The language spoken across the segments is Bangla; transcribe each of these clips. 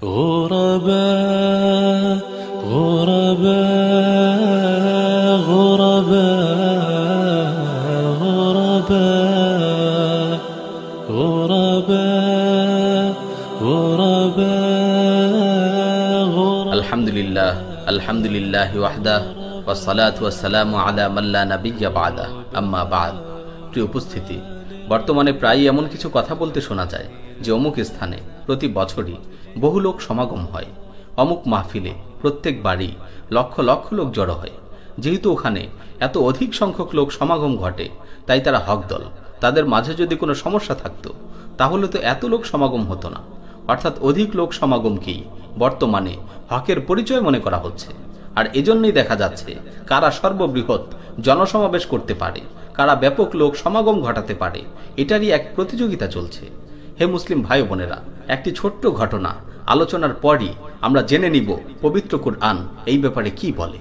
غرباء غرباء غرباء غرباء غرباء غرباء الحمد لله وحده والصلاة والسلام على من لا نبي بعده أما بعد। প্রিয় উপস্থিতি, বর্তমানে প্রায়ই এমন কিছু কথা বলতে শোনা যায় যে অমুক স্থানে প্রতি বছরই বহু লোক সমাগম হয়, অমুক মাহফিলে প্রত্যেক বাড়ি লক্ষ লক্ষ লোক জড়ো হয়। যেহেতু ওখানে এত অধিক সংখ্যক লোক সমাগম ঘটে, তাই তারা হক দল। তাদের মাঝে যদি কোনো সমস্যা থাকতো তাহলে তো এত লোক সমাগম হতো না। অর্থাৎ অধিক লোক সমাগমকেই বর্তমানে হকের পরিচয় মনে করা হচ্ছে। আর এজন্যই দেখা যাচ্ছে কারা সর্ববৃহৎ জনসমাবেশ করতে পারে, কারা ব্যাপক লোক সমাগম ঘটাতে পারে, এটারই এক প্রতিযোগিতা চলছে। হে মুসলিম ভাই বোনেরা, একটি ছোট্ট ঘটনা আলোচনার পরই আমরা জেনে নিব পবিত্র কুরআন এই ব্যাপারে কি বলে।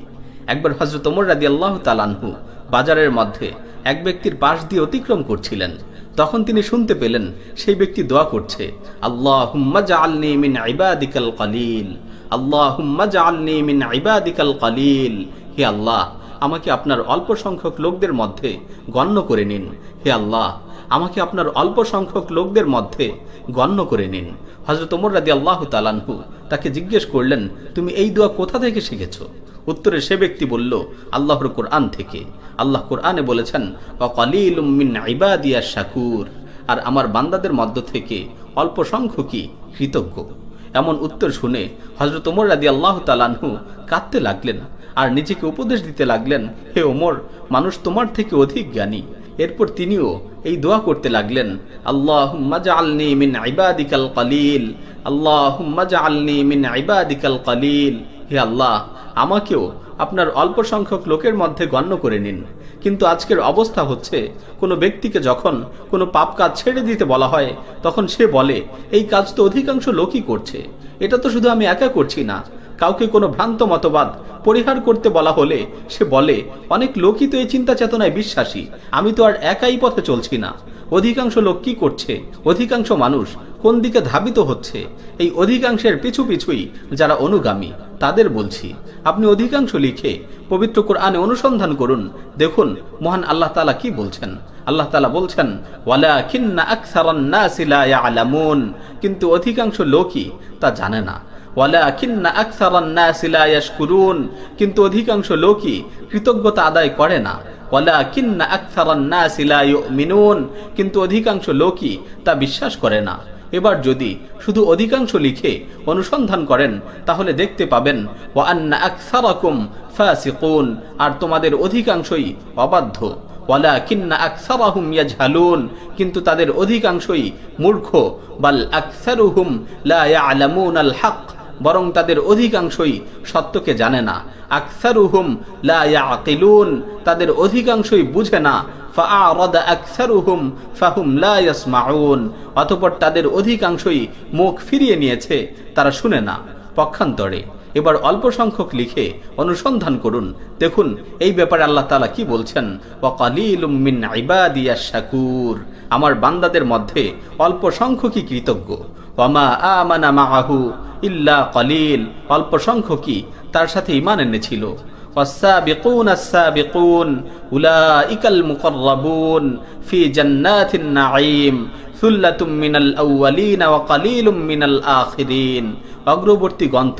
একবার হযরত ওমর রাদিয়াল্লাহু তাআলা আনহু বাজারের মধ্যে এক ব্যক্তির পাশ দিয়ে অতিক্রম করছিলেন। তখন তিনি শুনতে পেলেন সেই ব্যক্তি দোয়া করছে, আল্লাহুম্মা জাআলনি মিন ইবাদিকাল কলিল, আল্লাহুম্মা জাআলনি মিন ইবাদিকাল কলিল। হে আল্লাহ, আমাকে আপনার অল্প সংখ্যক লোকদের মধ্যে গণ্য করে নিন। হে আল্লাহ, আমাকে আপনার অল্প সংখ্যক লোকদের মধ্যে গণ্য করে নিন। হযরত ওমর রাদিয়াল্লাহু তাআলা আনহু তাকে জিজ্ঞেস করলেন, তুমি এই দোয়া কোথা থেকে শিখেছো? উত্তরে সে ব্যক্তি বলল, আল্লাহর কোরআন থেকে। আল্লাহ কোরআনে বলেছেন, ওয়া কালিলুম মিন ইবাদিয়াশ শাকুর, আর আমার বান্দাদের মধ্য থেকে অল্প সংখ্যকই কৃতজ্ঞ। এমন উত্তর শুনে হযরত ওমর রাদিয়াল্লাহু তাআলা আনহু কাঁদতে লাগলেন আর নিজেকে উপদেশ দিতে লাগলেন, হে ওমর, মানুষ তোমার থেকে অধিক জ্ঞানী। এরপর তিনিও এই দোয়া করতে লাগলেন, আল্লাহুম্মা জাআলনি মিন ইবাদিকাল কলিল, আল্লাহুম্মা জাআলনি মিন ইবাদিকাল কলিল। হে আল্লাহ, আমাকেও আপনার অল্প সংখ্যক লোকের মধ্যে গণ্য করে নিন। কিন্তু আজকের অবস্থা হচ্ছে, কোনো ব্যক্তিকে যখন কোনো পাপ কাজ ছেড়ে দিতে বলা হয় তখন সে বলে, এই কাজ তো অধিকাংশ লোকই করছে, এটা তো শুধু আমি একা করছি না। কাউকে কোনো ভ্রান্ত মতবাদ পরিহার করতে বলা হলে সে বলে, অনেক লোকই তো এই চিন্তা চেতনায় বিশ্বাসী, আমি তো আর একাই পথে চলছি না। অধিকাংশ লোক কি করছে, অধিকাংশ মানুষ কোন দিকে ধাবিত হচ্ছে, এই অধিকাংশের পিছু পিছুই যারা অনুগামী তাদের বলছি, আপনি অধিকাংশ লিখে পবিত্র কোরআনে অনুসন্ধান করুন। দেখুন মহান আল্লাহ তাআলা কি বলছেন। আল্লাহ তাআলা বলছেন, ওয়ালাকিন্না আকসারান নাসি লা ইয়ালামুন, কিন্তু অধিকাংশ লোকই তা জানে না। ওয়ালাকিন্না আকসারান নাসি লা ইয়াশকুরুন, কিন্তু অধিকাংশ লোকই কৃতজ্ঞতা আদায় করে না। ওয়ালাকিন্না আকসারান নাসি লা ইউমিনুন, কিন্তু অধিকাংশ লোকই তা বিশ্বাস করে না। এবার যদি শুধু অধিকাংশ লিখে অনুসন্ধান করেন তাহলে দেখতে পাবেন, ওয়া আন্না আকসারাকুম ফাসিকুন, আর তোমাদের অধিকাংশই অবাধ্য। ওয়ালাকিন্না আকসারাহুম ইয়াজহালুন, কিন্তু তাদের অধিকাংশই মূর্খ। বাল আকসারুহুম লা ইয়ালামুনাল হক, বরং তাদের অধিকাংশই সত্যকে জানে না। আকসারুহুম লা ইয়াকিলুন, তাদের অধিকাংশই বুঝে না। ফাআরাদা আকসারুহুম ফাহুম লা ইয়াসমাউন, অতঃপর তাদের অধিকাংশই মুখ ফিরিয়ে নিয়েছে, তারা শুনে না। পক্ষান্তরে এবার অল্প সংখ্যক লিখে অনুসন্ধান করুন। দেখুন এই ব্যাপারে আল্লাহ তাআলা কি বলছেন, ওয়া কালিলুম মিন ইবাদিয়াশ শাকুর, আমার বান্দাদের মধ্যে অল্প সংখ্যকই কৃতজ্ঞ। ওয়া মা আমানা মাআহু ইল্লা কালিল, অল্প সংখ্যকই তার সাথে ঈমান এনেছিল। والسابقون السابقون أولئك المقربون في جنات النعيم ثلة من الأولين وقليل من الآخرين, অগ্রবর্তী গন্ত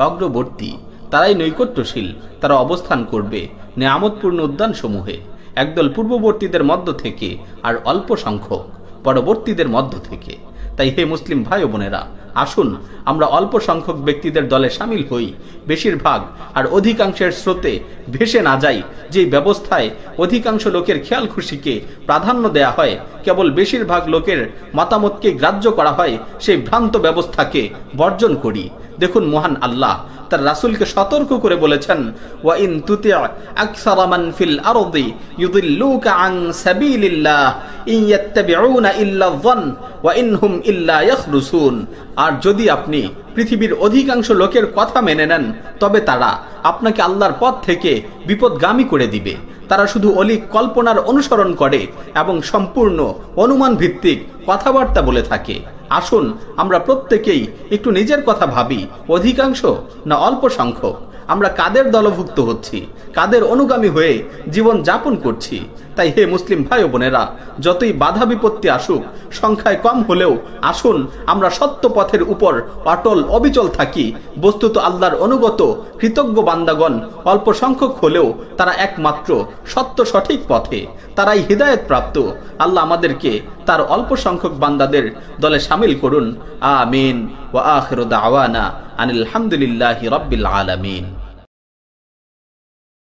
অগ্রবর্তী তারাই নৈকট্যশীল, তারা অবস্থান করবে নিয়ামতপূর্ণ উদ্যান সমূহে, একদল পূর্ববর্তীদের মধ্য থেকে আর অল্প সংখ্যক পরবর্তীদের মধ্য থেকে। তাই হে মুসলিম ভাই ও বোনেরা, আসুন আমরা অল্প সংখ্যক ব্যক্তিদের দলে সামিল হই, বেশিরভাগ আর অধিকাংশের স্রোতে ভেসে না যাই। যে ব্যবস্থায় অধিকাংশ লোকের খেয়াল খুশিকে প্রাধান্য দেয়া হয়, কেবল বেশিরভাগ লোকের মতামতকে গ্রাহ্য করা হয়, সেই ভ্রান্ত ব্যবস্থাকে বর্জন করি। দেখুন মহান আল্লাহ তার রাসূলকে সতর্ক করে বলেছেন, ওয়া ইন তুতি' আকসারা মান ফিল আরদি ইউদিল্লুকা আন সাবিলিল্লাহ ইন ইয়াত্তাবিউনা ইল্লা যন ওয়া ইনহুম ইল্লা ইয়াখরুসুন, আর যদি আপনি পৃথিবীর অধিকাংশ লোকের কথা মেনে নেন তবে তারা আপনাকে আল্লাহর পথ থেকে বিপদগামী করে দিবে। তারা শুধু অলীক কল্পনার অনুসরণ করে এবং সম্পূর্ণ অনুমান ভিত্তিক কথাবার্তা বলে থাকে। আসুন আমরা প্রত্যেকেই একটু নিজের কথা ভাবি, অধিকাংশ না অল্প সংখ্যক আমরা কাদের দলভুক্ত হচ্ছি, কাদের অনুগামী হয়ে জীবন যাপন করছি। তাই হে মুসলিম ভাই ও বোনেরা, যতই বাধা বিপত্তি আসুক, সংখ্যায় কম হলেও আসুন আমরা সত্য পথের উপর অটল অবিচল থাকি। বস্তুত আল্লাহর অনুগত কৃতজ্ঞ বান্দাগণ অল্প সংখ্যক হলেও তারা একমাত্র সত্য সঠিক পথে, তারাই হিদায়েত প্রাপ্ত। আল্লাহ আমাদেরকে তার অল্প সংখ্যক বান্দাদের দলে শামিল করুন। আমিন। ওয়া আখিরু দাওয়ানা আনিল হামদুলিল্লাহি রাব্বিল আলামিন।